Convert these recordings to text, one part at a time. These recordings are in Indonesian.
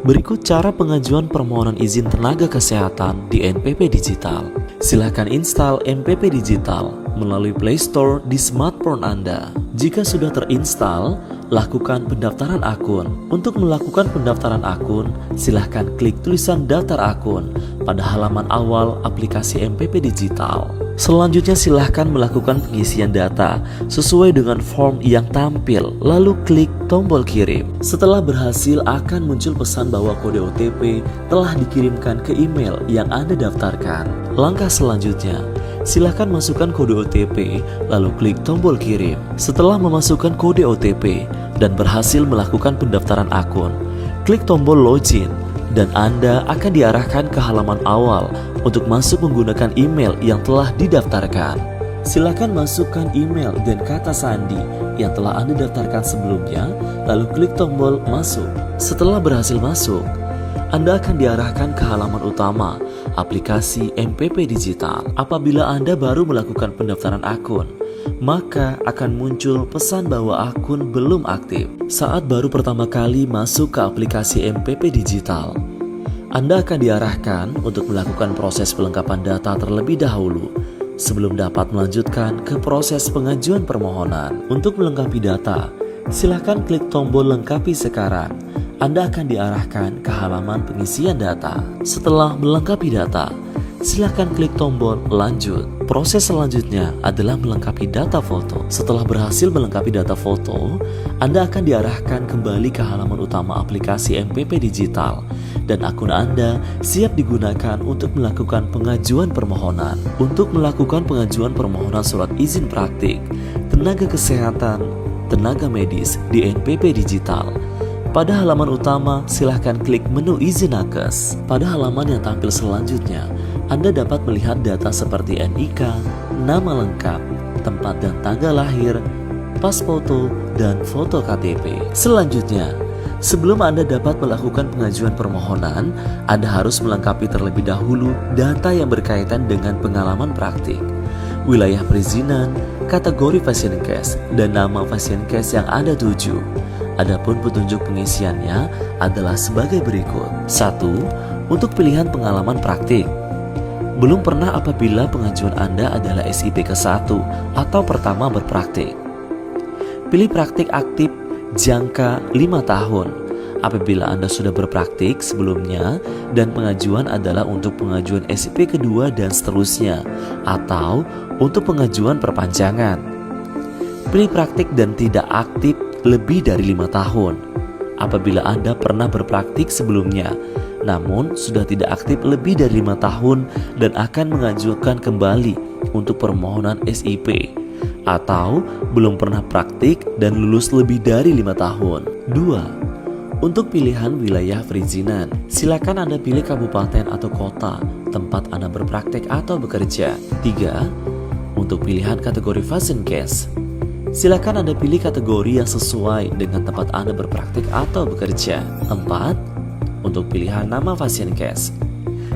Berikut cara pengajuan permohonan izin tenaga kesehatan di NPP Digital. Silakan install NPP Digital melalui Play Store di smartphone Anda. Jika sudah terinstall, lakukan pendaftaran akun. Untuk melakukan pendaftaran akun, silahkan klik tulisan daftar akun pada halaman awal aplikasi NPP Digital. Selanjutnya silahkan melakukan pengisian data sesuai dengan form yang tampil, lalu klik tombol kirim. Setelah berhasil akan muncul pesan bahwa kode OTP telah dikirimkan ke email yang Anda daftarkan. Langkah selanjutnya, silahkan masukkan kode OTP lalu klik tombol kirim. Setelah memasukkan kode OTP dan berhasil melakukan pendaftaran akun, klik tombol login dan Anda akan diarahkan ke halaman awal untuk masuk menggunakan email yang telah didaftarkan. Silakan masukkan email dan kata sandi yang telah Anda daftarkan sebelumnya, lalu klik tombol masuk. Setelah berhasil masuk, Anda akan diarahkan ke halaman utama aplikasi NPP Digital. Apabila Anda baru melakukan pendaftaran akun, maka akan muncul pesan bahwa akun belum aktif. Saat baru pertama kali masuk ke aplikasi NPP Digital, Anda akan diarahkan untuk melakukan proses pelengkapan data terlebih dahulu sebelum dapat melanjutkan ke proses pengajuan permohonan. Untuk melengkapi data, silakan klik tombol lengkapi sekarang. Anda akan diarahkan ke halaman pengisian data. Setelah melengkapi data, silakan klik tombol lanjut. Proses selanjutnya adalah melengkapi data foto. Setelah berhasil melengkapi data foto, Anda akan diarahkan kembali ke halaman utama aplikasi NPP Digital dan akun Anda siap digunakan untuk melakukan pengajuan permohonan. Untuk melakukan pengajuan permohonan surat izin praktik tenaga kesehatan, tenaga medis di NPP Digital, pada halaman utama, silahkan klik menu izin nakes. Pada halaman yang tampil selanjutnya, Anda dapat melihat data seperti NIK, nama lengkap, tempat dan tanggal lahir, pas foto, dan foto KTP. Selanjutnya, sebelum Anda dapat melakukan pengajuan permohonan, Anda harus melengkapi terlebih dahulu data yang berkaitan dengan pengalaman praktik, wilayah perizinan, kategori pasien case, dan nama pasien case yang Anda tuju. Adapun petunjuk pengisiannya adalah sebagai berikut. 1. Untuk pilihan pengalaman praktik. Belum pernah apabila pengajuan Anda adalah SIP ke-1 atau pertama berpraktik. Pilih praktik aktif jangka 5 tahun apabila Anda sudah berpraktik sebelumnya dan pengajuan adalah untuk pengajuan SIP kedua dan seterusnya, atau untuk pengajuan perpanjangan. Pilih praktik dan tidak aktif lebih dari 5 tahun apabila Anda pernah berpraktik sebelumnya namun sudah tidak aktif lebih dari 5 tahun dan akan mengajukan kembali untuk permohonan SIP, atau belum pernah praktik dan lulus lebih dari 5 tahun. 2. Untuk pilihan wilayah perizinan, silakan Anda pilih kabupaten atau kota tempat Anda berpraktik atau bekerja. 3. Untuk pilihan kategori pasien case, silakan Anda pilih kategori yang sesuai dengan tempat Anda berpraktik atau bekerja. 4. Untuk pilihan nama pasien case,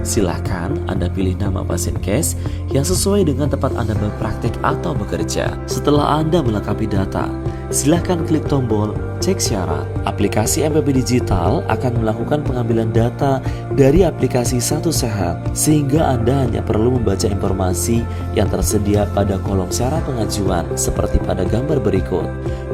silakan Anda pilih nama pasien case yang sesuai dengan tempat Anda berpraktik atau bekerja. Setelah Anda melengkapi data, silakan klik tombol cek syarat. Aplikasi NPP Digital akan melakukan pengambilan data dari aplikasi Satu Sehat, sehingga Anda hanya perlu membaca informasi yang tersedia pada kolom syarat pengajuan seperti pada gambar berikut.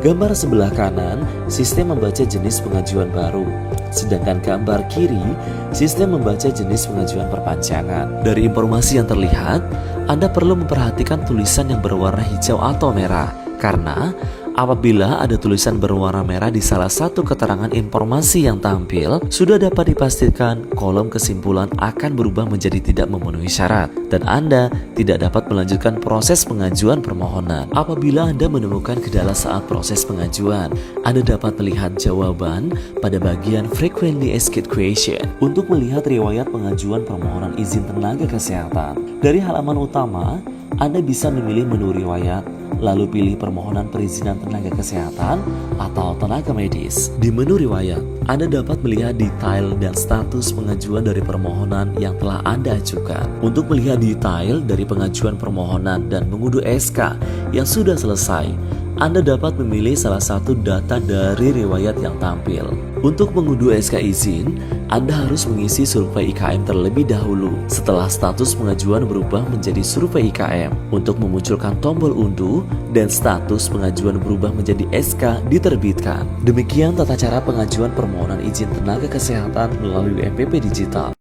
Gambar sebelah kanan, sistem membaca jenis pengajuan baru, sedangkan gambar kiri, sistem membaca jenis pengajuan perpanjangan. Dari informasi yang terlihat, Anda perlu memperhatikan tulisan yang berwarna hijau atau merah, karena apabila ada tulisan berwarna merah di salah satu keterangan informasi yang tampil, sudah dapat dipastikan kolom kesimpulan akan berubah menjadi tidak memenuhi syarat dan Anda tidak dapat melanjutkan proses pengajuan permohonan. Apabila Anda menemukan kendala saat proses pengajuan, Anda dapat melihat jawaban pada bagian Frequently Asked Question untuk melihat riwayat pengajuan permohonan izin tenaga kesehatan. Dari halaman utama, Anda bisa memilih menu riwayat, lalu pilih permohonan perizinan tenaga kesehatan atau tenaga medis. Di menu riwayat, Anda dapat melihat detail dan status pengajuan dari permohonan yang telah Anda ajukan. Untuk melihat detail dari pengajuan permohonan dan mengunduh SK yang sudah selesai, Anda dapat memilih salah satu data dari riwayat yang tampil. Untuk mengunduh SK izin, Anda harus mengisi survei IKM terlebih dahulu. Setelah status pengajuan berubah menjadi survei IKM, untuk memunculkan tombol unduh dan status pengajuan berubah menjadi SK diterbitkan. Demikian tata cara pengajuan permohonan izin tenaga kesehatan melalui MPP Digital.